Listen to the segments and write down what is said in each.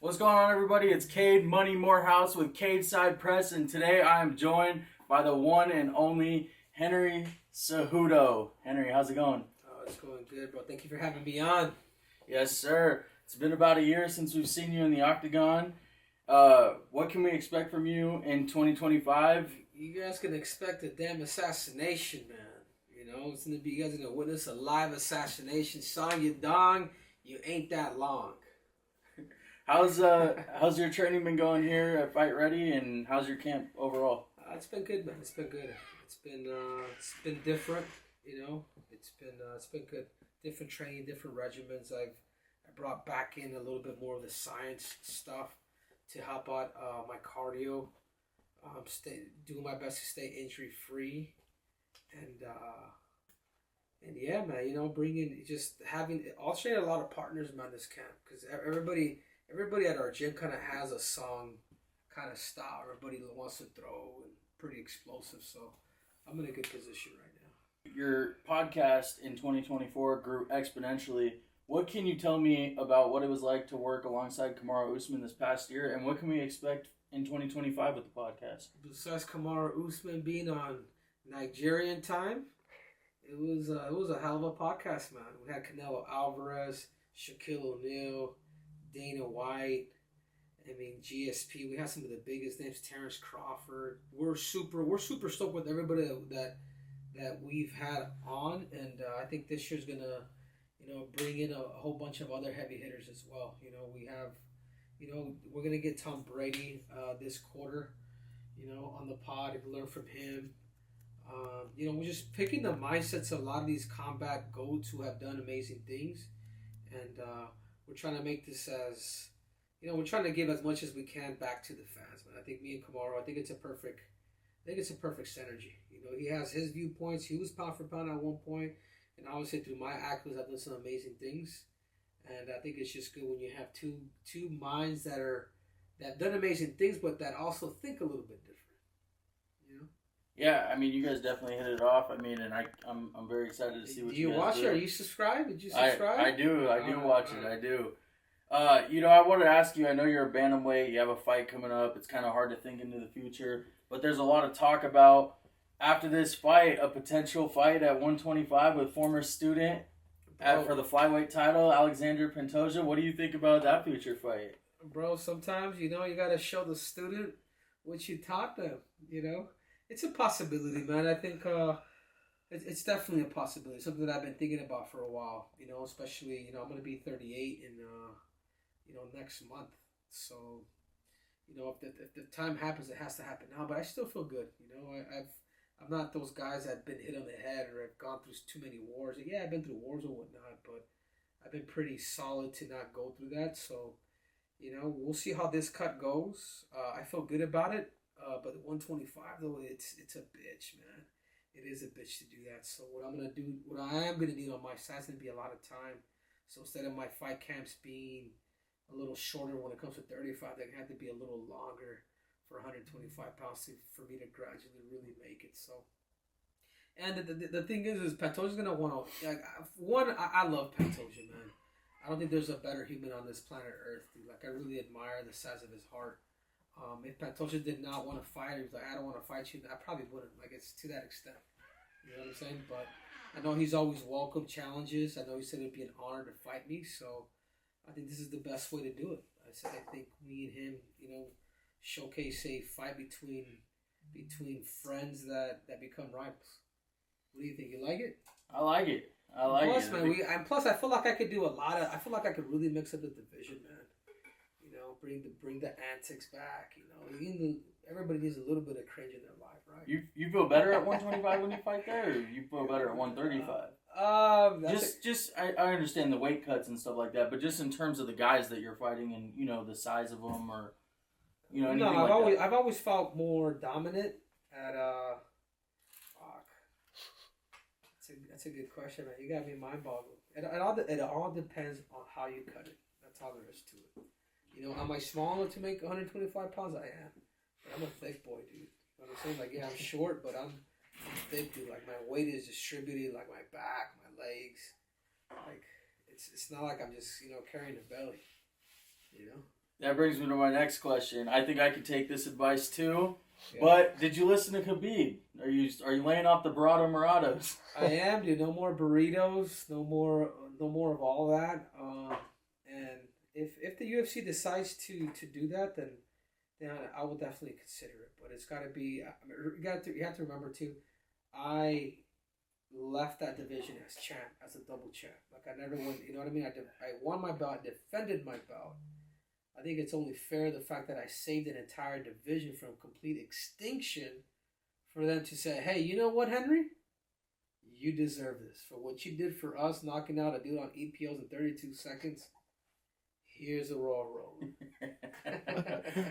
What's going on, everybody? It's Cade Morehouse with Cade Side Press, and today I am joined by the one and only Henry Cejudo. Henry, how's it going? Oh, it's going good, bro. Thank you for having me on. Yes, sir. It's been about a year since we've seen you in the octagon. What can we expect from you in 2025? You guys can expect a damn assassination, man. You know, it's gonna be, you guys are gonna witness a live assassination. Song Yadong, you ain't that long. How's your training been going here at Fight Ready, and how's your camp overall? It's been good, man. It's been good. It's been different. You know, it's been good. Different training, different regimens. I brought back in a little bit more of the science stuff to help out my cardio. Doing my best to stay injury free, and yeah, man. You know, I'll share a lot of partners, man, this camp, because everybody at our gym kind of has a song kind of style. Everybody wants to throw and pretty explosive, so I'm in a good position right now. Your podcast in 2024 grew exponentially. What can you tell me about what it was like to work alongside Kamaru Usman this past year, and what can we expect in 2025 with the podcast? Besides Kamaru Usman being on Nigerian time, it was a hell of a podcast, man. We had Canelo Alvarez, Shaquille O'Neal, Dana White, GSP. We had some of the biggest names, Terrence Crawford. We're super stoked with everybody that we've had on, and I think this year's gonna, bring in a whole bunch of other heavy hitters as well. We're gonna get Tom Brady this quarter, on the pod and learn from him. We're just picking the mindsets of a lot of these combat goats who have done amazing things, and we're trying to make this as, we're trying to give as much as we can back to the fans, man. I think me and Kamaru, I think it's a perfect synergy. He has his viewpoints. He was pound for pound at one point, and obviously through my actions, I've done some amazing things. And I think it's just good when you have two minds that have done amazing things, but that also think a little bit different. Yeah, you guys definitely hit it off. And I'm very excited to see what you guys do. Do you watch it? Are you subscribed? Did you subscribe? I do watch it. I do. I wanted to ask you, I know you're a bantamweight, you have a fight coming up, it's kind of hard to think into the future, but there's a lot of talk about, after this fight, a potential fight at 125 with former student for the flyweight title, Alexander Pantoja. What do you think about that future fight? Bro, sometimes, you got to show the student what you taught them, It's a possibility, man. I think it's definitely a possibility, something that I've been thinking about for a while, especially, I'm going to be 38 in next month. So, if the time happens, it has to happen now. But I still feel good. I'm not those guys that have been hit on the head or have gone through too many wars. Yeah, I've been through wars or whatnot, but I've been pretty solid to not go through that. So, we'll see how this cut goes. I feel good about it. But 125 though, it's a bitch, man. It is a bitch to do that. So what I am gonna need on my side is gonna be a lot of time. So instead of my fight camps being a little shorter when it comes to 35, they have to be a little longer for 125 pounds for me to gradually really make it. So, and the thing is Pantoja's gonna want to. I love Pantoja, man. I don't think there's a better human on this planet Earth, dude. Like, I really admire the size of his heart. If Pantoja did not want to fight, he was like, I don't want to fight you, I probably wouldn't. Like, it's to that extent. You know what I'm saying? But I know he's always welcomed challenges. I know he said it'd be an honor to fight me. So I think this is the best way to do it. I think me and him, showcase a fight between friends that become rivals. What do you think? You like it? I like it. Plus, I feel like I could do I feel like I could really mix up the division, man. Bring the antics back. Everybody needs a little bit of cringe in their life, right? You feel better at 125 when you fight there, or you feel better at 135? I understand the weight cuts and stuff like that, but just in terms of the guys that you're fighting and the size of them, or anything I've always felt more dominant at fuck. That's a good question, man. You got me mind boggled. It all depends on how you cut it. That's all there is to it. Am I small enough to make 125 pounds? I am. But I'm a thick boy, dude. You know what I'm saying? Like, yeah, I'm short, but I'm thick, dude. Like, my weight is distributed, like my back, my legs. Like, it's not like I'm just, carrying a belly, That brings me to my next question. I think I could take this advice too. Yeah. But did you listen to Khabib? Are you laying off the Barado Morados? I am, dude. No more burritos. No more of all that. And if the UFC decides to do that, then I will definitely consider it. But it's got to be. You have to remember too. I left that division as champ, as a double champ. Like I never won. You know what I mean? I won my belt, defended my belt. I think it's only fair the fact that I saved an entire division from complete extinction for them to say, hey, you know what, Henry? You deserve this. For what you did for us, knocking out a dude on EPOs in 32 seconds, here's a raw roll.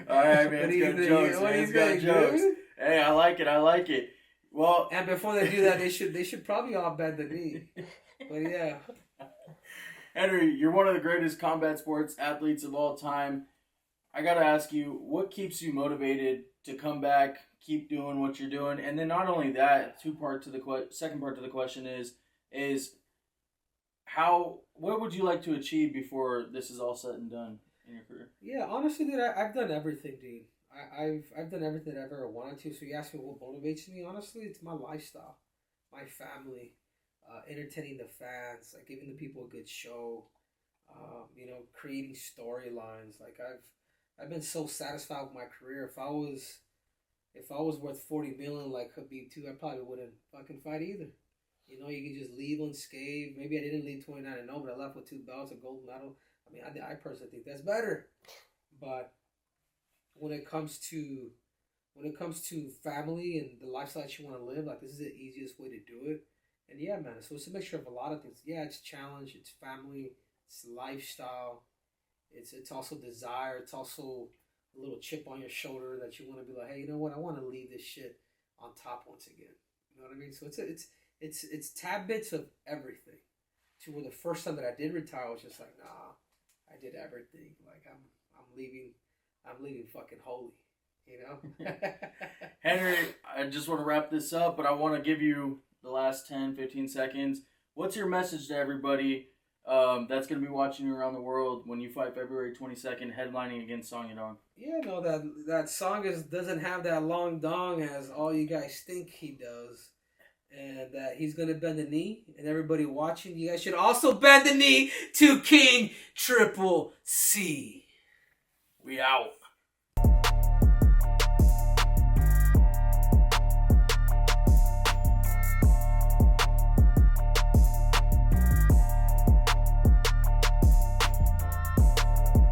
All right, man. It's got jokes, man. It's got jokes. Hey, I like it. Well, and before they do that, they should probably all bend the knee. But yeah. Henry, you're one of the greatest combat sports athletes of all time. I got to ask you, what keeps you motivated to come back, keep doing what you're doing? And then not only that, second part to the question is what would you like to achieve before this is all said and done in your career? Yeah, honestly, dude, I've done everything, dude. I've done everything I've ever wanted to. So you ask me what motivates me, honestly, it's my lifestyle, my family. Entertaining the fans, like giving the people a good show, creating storylines. Like I've been so satisfied with my career. If I was worth 40 million like Khabib too, I probably wouldn't fucking fight either. You can just leave unscathed. Maybe I didn't leave 29-0, but I left with 2 belts, a gold medal. I mean, I personally think that's better. But when it comes to family and the lifestyle that you want to live, like this is the easiest way to do it. And yeah, man, so it's a mixture of a lot of things. Yeah, it's challenge, it's family, it's lifestyle, it's also desire, it's also a little chip on your shoulder that you want to be like, hey, you know what? I want to leave this shit on top once again. You know what I mean? So it's tad bits of everything. To where the first time that I did retire, I was just like, nah, I did everything. Like I'm leaving fucking holy. You know? Henry, I just want to wrap this up, but I want to give you the last 10, 15 seconds. What's your message to everybody that's going to be watching you around the world when you fight February 22nd, headlining against Song Yadong? Yeah, no, that Song doesn't have that long dong as all you guys think he does. And that he's going to bend the knee. And everybody watching, you guys should also bend the knee to King Triple C. We out.